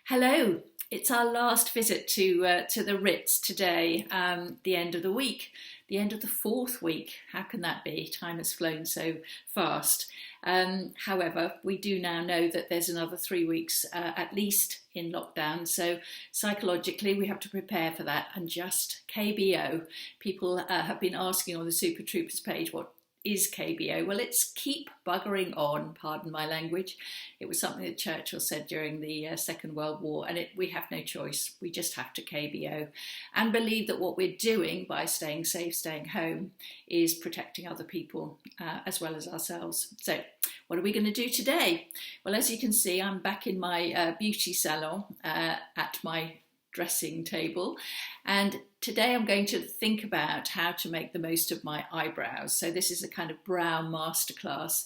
Hello, it's our last visit to the Ritz today, the end of the week, the end of the fourth week. How can that be? Time has flown so fast. However, we do now know that there's another 3 weeks at least in lockdown, so psychologically we have to prepare for that and just KBO. People have been asking on the Super Troopers page what is KBO? Well, it's keep buggering on, pardon my language. It was something that Churchill said during the Second World War, and we have no choice. We just have to KBO and believe that what we're doing by staying safe, staying home, is protecting other people as well as ourselves. So what are we going to do today? Well, as you can see, I'm back in my beauty salon at my dressing table, and today I'm going to think about how to make the most of my eyebrows. So this is a kind of brow masterclass.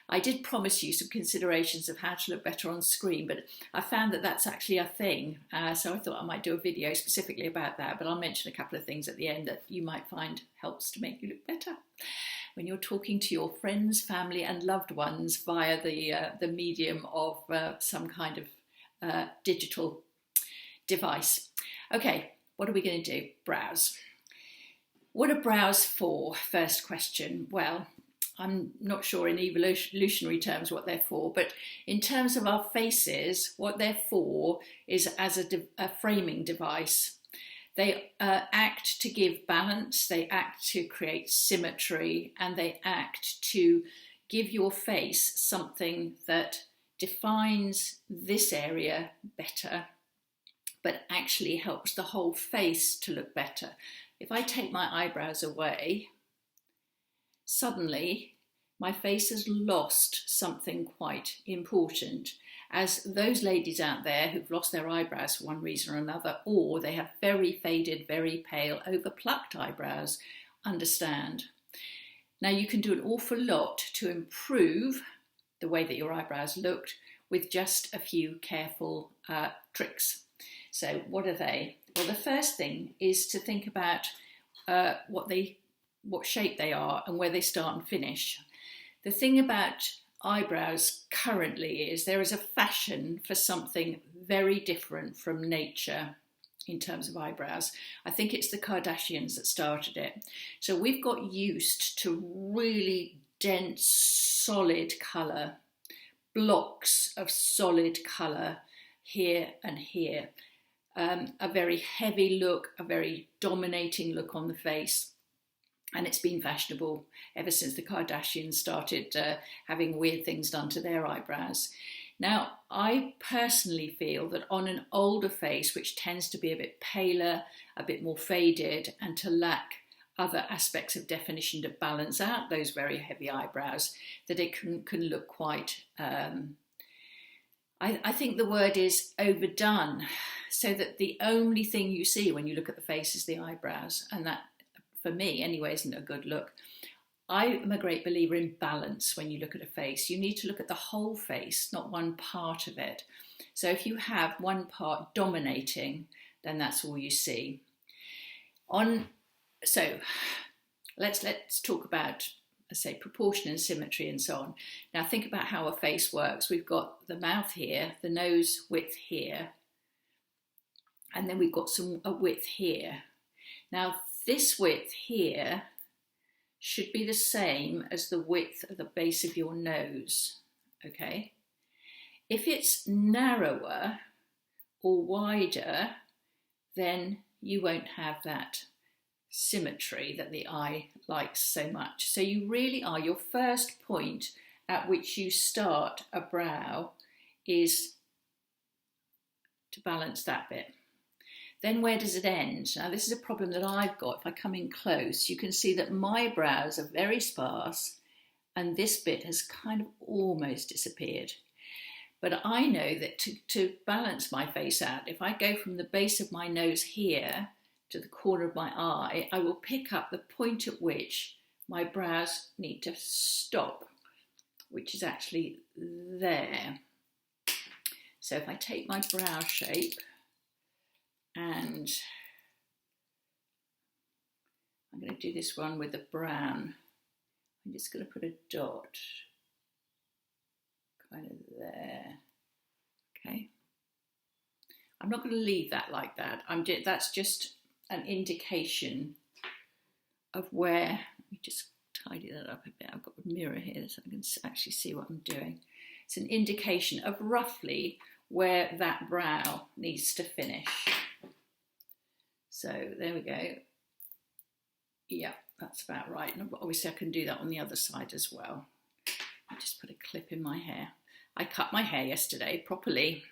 I did promise you some considerations of how to look better on screen, but I found that that's actually a thing, so I thought I might do a video specifically about that, but I'll mention a couple of things at the end that you might find helps to make you look better when you're talking to your friends, family and loved ones via the medium of some kind of digital device. Okay, what are we going to do? Brows. What are brows for? First question. Well, I'm not sure in evolutionary terms what they're for, but in terms of our faces, what they're for is as a framing device. They act to give balance, they act to create symmetry, and they act to give your face something that defines this area better, but actually helps the whole face to look better. If I take my eyebrows away, suddenly my face has lost something quite important, as those ladies out there who've lost their eyebrows for one reason or another, or they have very faded, very pale, overplucked eyebrows, understand. Now you can do an awful lot to improve the way that your eyebrows looked with just a few careful tricks. So what are they? Well, the first thing is to think about what shape they are and where they start and finish. The thing about eyebrows currently is there is a fashion for something very different from nature in terms of eyebrows. I think it's the Kardashians that started it. So we've got used to really dense, solid colour, blocks of solid colour here and here. A very heavy look, a very dominating look on the face. And it's been fashionable ever since the Kardashians started having weird things done to their eyebrows. Now, I personally feel that on an older face, which tends to be a bit paler, a bit more faded, and to lack other aspects of definition to balance out those very heavy eyebrows, that it can look quite I think the word is overdone, so that the only thing you see when you look at the face is the eyebrows, and that, for me anyway, isn't a good look. I am a great believer in balance when you look at a face. You need to look at the whole face, not one part of it. So if you have one part dominating, then that's all you see. So let's talk about, say, proportion and symmetry and so on. Now think about how a face works. We've got the mouth here, the nose width here, and then we've got a width here. Now this width here should be the same as the width of the base of your nose, okay? If it's narrower or wider, then you won't have that symmetry that the eye likes so much. So you really are, your first point at which you start a brow is to balance that bit. Then where does it end? Now this is a problem that I've got. If I come in close, you can see that my brows are very sparse and this bit has kind of almost disappeared. But I know that to balance my face out, if I go from the base of my nose here to the corner of my eye, I will pick up the point at which my brows need to stop, which is actually there. So if I take my brow shape and I'm going to do this one with the brown, I'm just going to put a dot kind of there, okay? I'm not going to leave that like that. That's just an indication of where, let me just tidy that up a bit. I've got a mirror here so I can actually see what I'm doing. It's an indication of roughly where that brow needs to finish. So there we go. Yeah, that's about right. And obviously I can do that on the other side as well. I just put a clip in my hair. I cut my hair yesterday properly.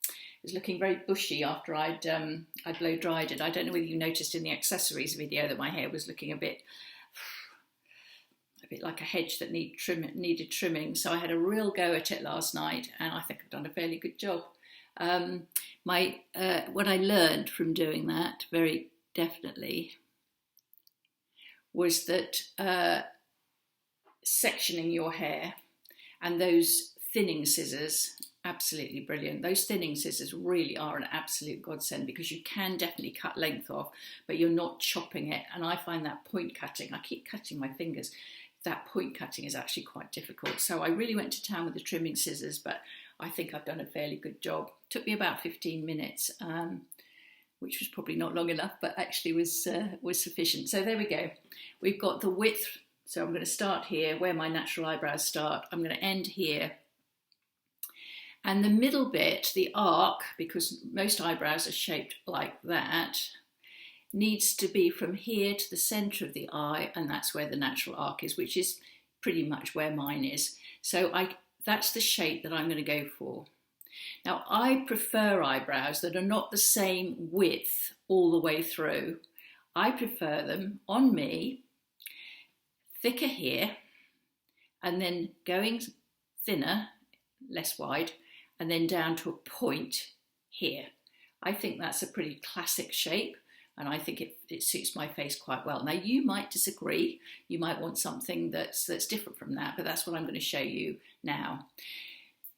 It was looking very bushy after I'd blow dried it. I don't know whether you noticed in the accessories video that my hair was looking a bit like a hedge that needed trimming. So I had a real go at it last night, and I think I've done a fairly good job. What I learned from doing that very definitely was that sectioning your hair and those thinning scissors, absolutely brilliant. Those thinning scissors really are an absolute godsend because you can definitely cut length off, but you're not chopping it. And I find that point cutting, I keep cutting my fingers, that point cutting is actually quite difficult. So I really went to town with the trimming scissors, but I think I've done a fairly good job. It took me about 15 minutes, which was probably not long enough, but actually was sufficient. So there we go. We've got the width. So I'm going to start here where my natural eyebrows start. I'm going to end here. And the middle bit, the arc, because most eyebrows are shaped like that, needs to be from here to the centre of the eye, and that's where the natural arc is, which is pretty much where mine is. So that's the shape that I'm going to go for. Now, I prefer eyebrows that are not the same width all the way through. I prefer them, on me, thicker here, and then going thinner, less wide, and then down to a point here. I think that's a pretty classic shape, and I think it suits my face quite well. Now, you might disagree. You might want something that's different from that, but that's what I'm going to show you now.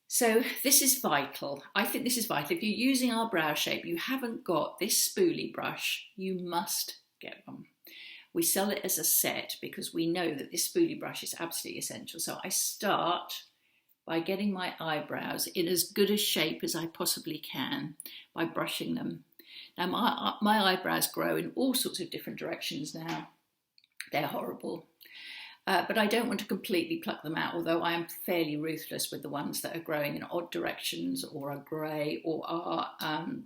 So this is vital. I think this is vital. If you're using our brow shape, you haven't got this spoolie brush, you must get one. We sell it as a set because we know that this spoolie brush is absolutely essential. So I start by getting my eyebrows in as good a shape as I possibly can by brushing them. Now my eyebrows grow in all sorts of different directions now. They're horrible. But I don't want to completely pluck them out, although I am fairly ruthless with the ones that are growing in odd directions or are grey or are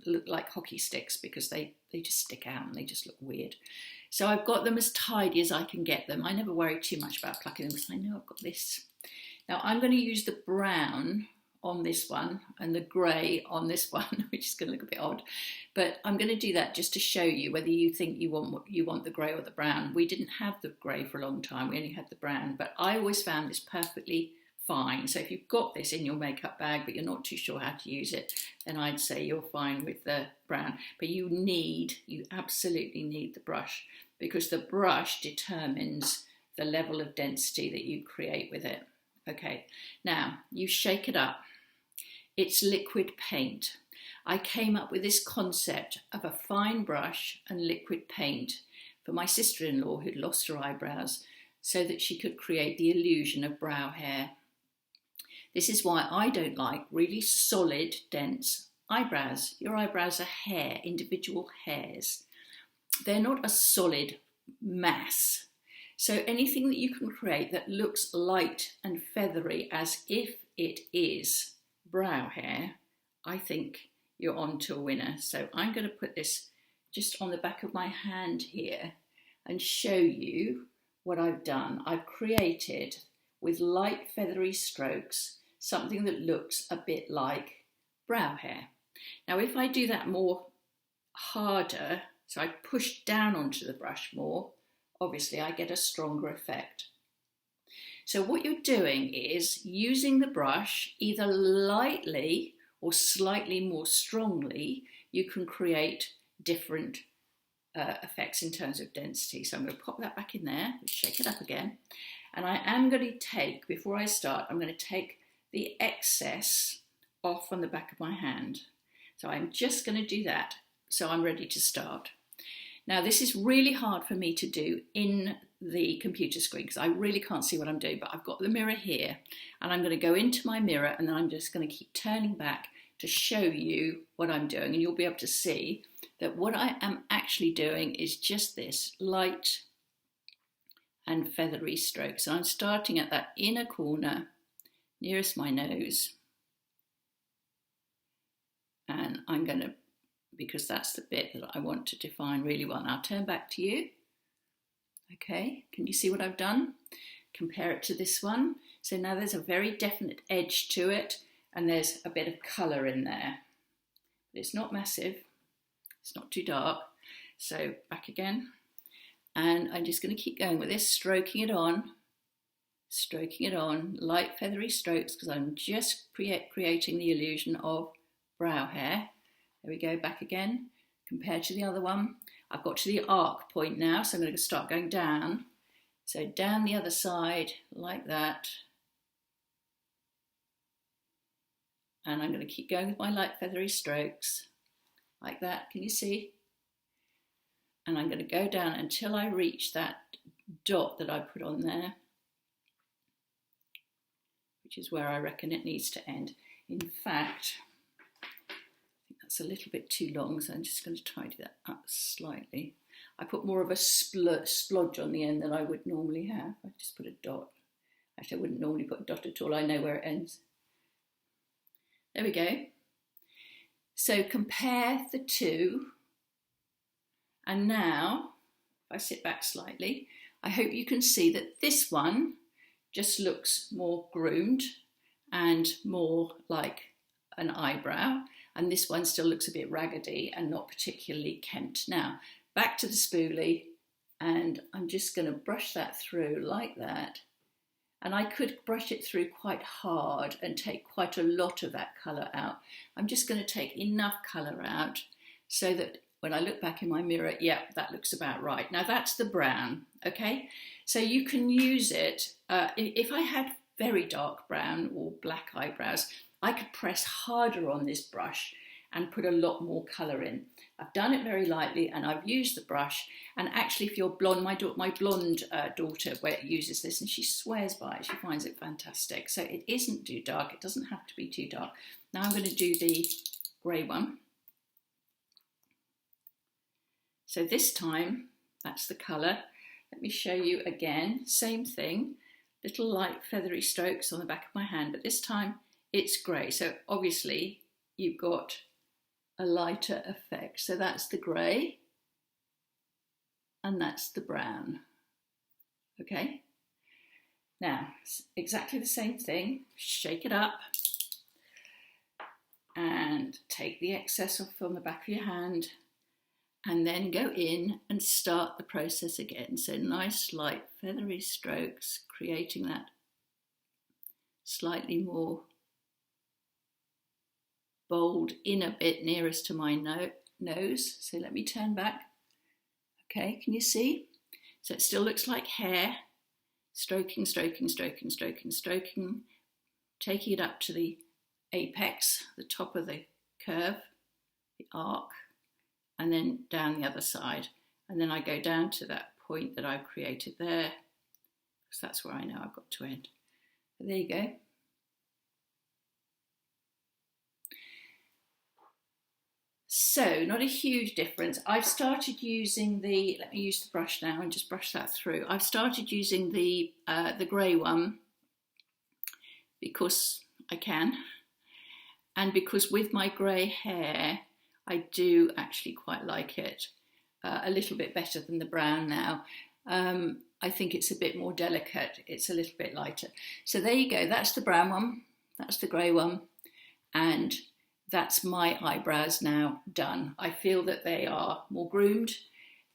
look like hockey sticks because they just stick out and they just look weird. So I've got them as tidy as I can get them. I never worry too much about plucking them because I know I've got this. Now I'm going to use the brown on this one and the grey on this one, which is going to look a bit odd. But I'm going to do that just to show you whether you think you want the grey or the brown. We didn't have the grey for a long time. We only had the brown. But I always found this perfectly fine. So if you've got this in your makeup bag but you're not too sure how to use it, then I'd say you're fine with the brown. But you absolutely need the brush because the brush determines the level of density that you create with it. Okay, now you shake it up. It's liquid paint. I came up with this concept of a fine brush and liquid paint for my sister-in-law who'd lost her eyebrows so that she could create the illusion of brow hair. This is why I don't like really solid, dense eyebrows. Your eyebrows are hair, individual hairs. They're not a solid mass. So anything that you can create that looks light and feathery as if it is brow hair, I think you're on to a winner. So I'm going to put this just on the back of my hand here and show you what I've done. I've created with light feathery strokes something that looks a bit like brow hair. Now if I do that more harder, so I push down onto the brush more, obviously I get a stronger effect. So what you're doing is using the brush either lightly or slightly more strongly, you can create different effects in terms of density. So I'm going to pop that back in there, shake it up again. And I am going to take, before I start, I'm going to take the excess off on the back of my hand. So I'm just going to do that so I'm ready to start. Now this is really hard for me to do in the computer screen because I really can't see what I'm doing, but I've got the mirror here and I'm going to go into my mirror and then I'm just going to keep turning back to show you what I'm doing, and you'll be able to see that what I am actually doing is just this light and feathery strokes. So I'm starting at that inner corner nearest my nose, and I'm going to, because that's the bit that I want to define really well. Now I'll turn back to you. Okay, can you see what I've done? Compare it to this one. So now there's a very definite edge to it, and there's a bit of colour in there. But it's not massive, it's not too dark. So back again, and I'm just going to keep going with this, stroking it on, light feathery strokes, because I'm just creating the illusion of brow hair. There we go, back again, compared to the other one. I've got to the arc point now, so I'm going to start going down. So down the other side, like that. And I'm going to keep going with my light feathery strokes, like that, can you see? And I'm going to go down until I reach that dot that I put on there, which is where I reckon it needs to end. In fact, that's a little bit too long, so I'm just going to tidy that up slightly. I put more of a splodge on the end than I would normally have. I just put a dot. Actually, I wouldn't normally put a dot at all. I know where it ends. There we go. So compare the two. And now, if I sit back slightly, I hope you can see that this one just looks more groomed and more like an eyebrow. And this one still looks a bit raggedy and not particularly kempt. Now, back to the spoolie, and I'm just going to brush that through like that. And I could brush it through quite hard and take quite a lot of that colour out. I'm just going to take enough colour out so that when I look back in my mirror, yeah, that looks about right. Now that's the brown, okay? So you can use it, if I had very dark brown or black eyebrows, I could press harder on this brush and put a lot more colour in. I've done it very lightly and I've used the brush. And actually, if you're blonde, my blonde daughter uses this and she swears by it. She finds it fantastic. So it isn't too dark. It doesn't have to be too dark. Now I'm going to do the grey one. So this time, that's the colour. Let me show you again. Same thing. Little light feathery strokes on the back of my hand, but this time it's grey. So obviously you've got a lighter effect. So that's the grey and that's the brown. Okay. Now, exactly the same thing. Shake it up and take the excess off on the back of your hand and then go in and start the process again. So nice light feathery strokes, creating that slightly more bold inner bit nearest to my nose. So let me turn back. Okay, can you see? So it still looks like hair. Stroking, stroking, stroking, stroking, stroking, taking it up to the apex, the top of the curve, the arc, and then down the other side. And then I go down to that point that I've created there, because that's where I know I've got to end. But there you go. So, not a huge difference. I've started using the, let me use the brush now and just brush that through. I've started using the grey one because I can, and because with my grey hair, I do actually quite like it a little bit better than the brown now. I think it's a bit more delicate. It's a little bit lighter. So there you go. That's the brown one. That's the grey one. And that's my eyebrows now done. I feel that they are more groomed.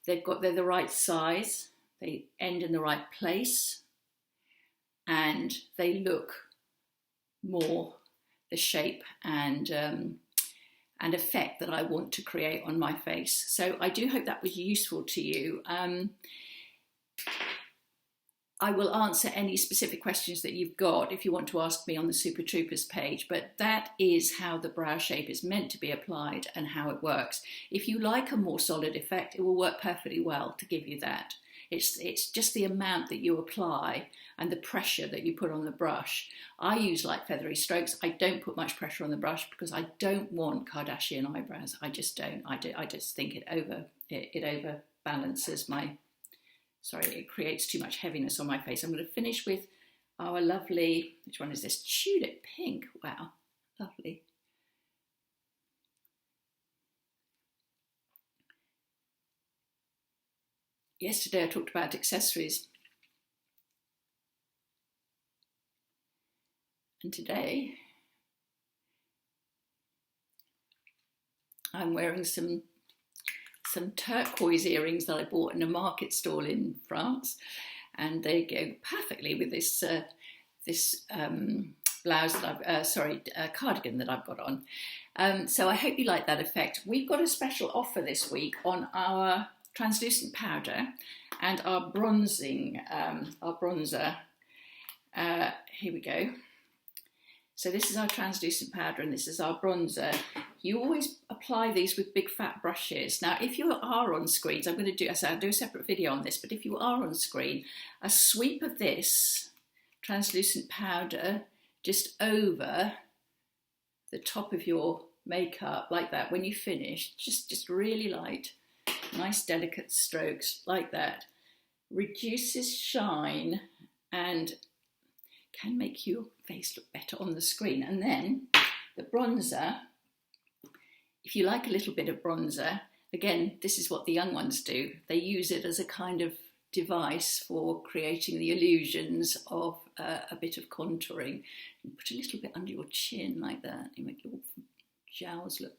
They're the right size. They end in the right place. And they look more the shape and effect that I want to create on my face. So I do hope that was useful to you. I will answer any specific questions that you've got if you want to ask me on the Super Troopers page, but that is how the brow shape is meant to be applied and how it works. If you like a more solid effect, it will work perfectly well to give you that. It's just the amount that you apply and the pressure that you put on the brush. I use light feathery strokes. I don't put much pressure on the brush because I don't want Kardashian eyebrows. I just don't. I just think it overbalances my, sorry, it creates too much heaviness on my face. I'm going to finish with our lovely, which one is this? Tulip pink. Wow, lovely. Yesterday I talked about accessories, and today I'm wearing some turquoise earrings that I bought in a market stall in France, and they go perfectly with this blouse that cardigan that I've got on. So I hope you like that effect. We've got a special offer this week on our translucent powder and our bronzing, our bronzer. Here we go. So this is our translucent powder and this is our bronzer. You always apply these with big fat brushes. Now, if you are on screens, I'll do a separate video on this, but if you are on screen, a sweep of this translucent powder just over the top of your makeup like that. When you finish, just really light. Nice delicate strokes like that, reduces shine and can make your face look better on the screen. And then the bronzer, if you like a little bit of bronzer, again, this is what the young ones do. They use it as a kind of device for creating the illusions of a bit of contouring. You put a little bit under your chin like that, you make your jowls look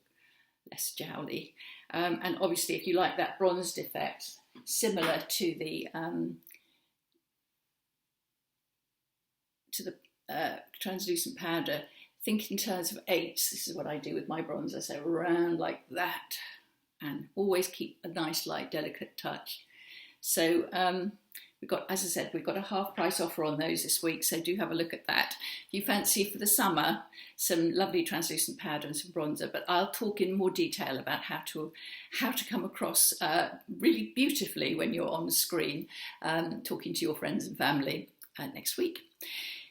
less jowly. And obviously, if you like that bronzed effect, similar to the translucent powder, think in terms of eights. This is what I do with my bronzer, so around like that, and always keep a nice, light, delicate touch. So we've got, as I said, we've got a half price offer on those this week, so do have a look at that. If you fancy for the summer some lovely translucent powder and some bronzer, but I'll talk in more detail about how to come across really beautifully when you're on the screen, talking to your friends and family next week.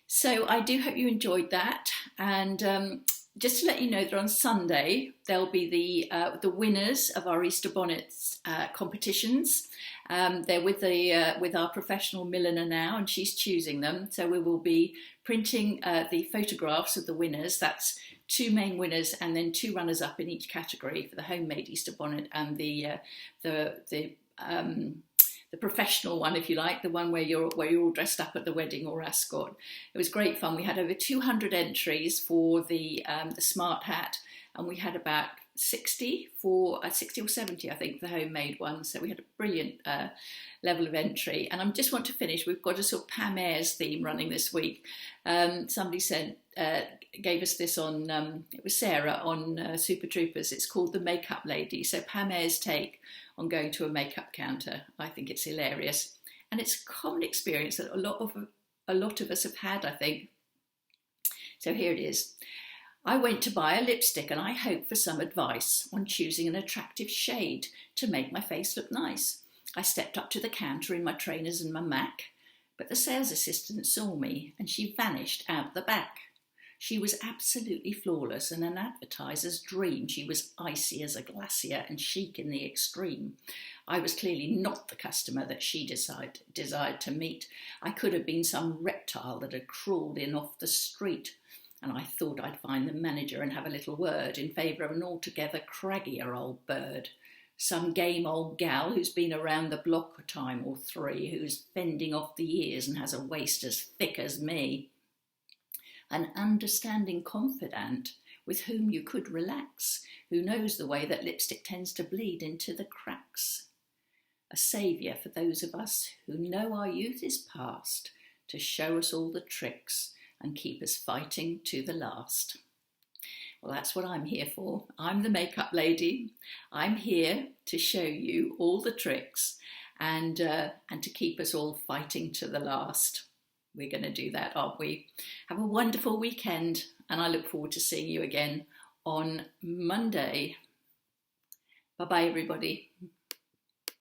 So I do hope you enjoyed that, and just to let you know that on Sunday there'll be the winners of our Easter bonnets competitions. They're with our professional milliner now, and she's choosing them. So we will be printing the photographs of the winners. That's 2 main winners and then 2 runners-up in each category for the homemade Easter bonnet and the professional one, if you like, the one where you're all dressed up at the wedding or ascot. It was great fun. We had over 200 entries for the smart hat, and we had about 60 or 70, I think, the homemade one. So we had a brilliant level of entry. And I just want to finish. We've got a sort of Pam Ayres theme running this week. Somebody gave us this on, it was Sarah on Super Troopers. It's called The Makeup Lady. So Pam Ayres' take on going to a makeup counter. I think it's hilarious. And it's a common experience that a lot of us have had, I think. So here it is. I went to buy a lipstick and I hoped for some advice on choosing an attractive shade to make my face look nice. I stepped up to the counter in my trainers and my Mac, but the sales assistant saw me and she vanished out the back. She was absolutely flawless and an advertiser's dream. She was icy as a glacier and chic in the extreme. I was clearly not the customer that she desired to meet. I could have been some reptile that had crawled in off the street. And I thought I'd find the manager and have a little word in favour of an altogether craggier old bird. Some game old gal who's been around the block a time or 3, who's fending off the ears and has a waist as thick as me. An understanding confidant with whom you could relax, who knows the way that lipstick tends to bleed into the cracks. A saviour for those of us who know our youth is past, to show us all the tricks and keep us fighting to the last. Well, that's what I'm here for. I'm the makeup lady. I'm here to show you all the tricks and to keep us all fighting to the last. We're going to do that, aren't we? Have a wonderful weekend, and I look forward to seeing you again on Monday. Bye-bye, everybody.